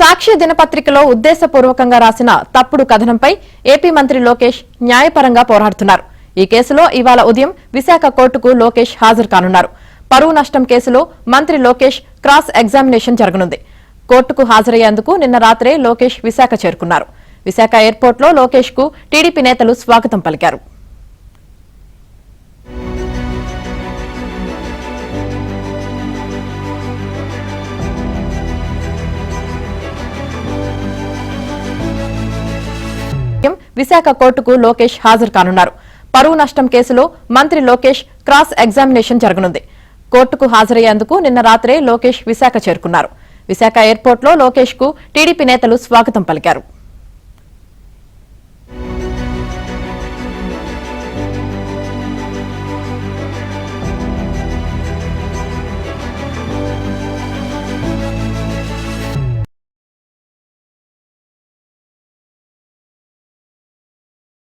సాక్షి దినపత్రికలో ఉద్దేశపూర్వకంగా రాసిన తప్పుడు కథనంపై ఏపీ మంత్రి లోకేష్ న్యాయపరంగా పోరాడుతున్నారు. ఈ కేసులో ఇవాళ ఉదయం విశాఖ కోర్టుకు లోకేష్ హాజరు కానున్నారు. పరువు నష్టం కేసులో మంత్రి లోకేష్ క్రాస్ ఎగ్జామినేషన్ జరగనుంది. కోర్టుకు హాజరయ్యేందుకు నిన్న రాత్రే లోకేష్ విశాఖ చేరుకున్నారు. విశాఖ ఎయిర్పోర్టులో లోకేష్ కు టీడీపీ నేతలు స్వాగతం పలికారు. విశాఖ కోర్టుకు లోకేష్ హాజరు కానున్నారు. పరువు నష్టం కేసులో మంత్రి లోకేష్ క్రాస్ ఎగ్జామినేషన్ జరగనుంది. కోర్టుకు హాజరయ్యేందుకు నిన్న రాత్రే లోకేష్ విశాఖ చేరుకున్నారు. విశాఖ ఎయిర్పోర్టులో లోకేష్ కు టీడీపీ నేతలు స్వాగతం పలికారు.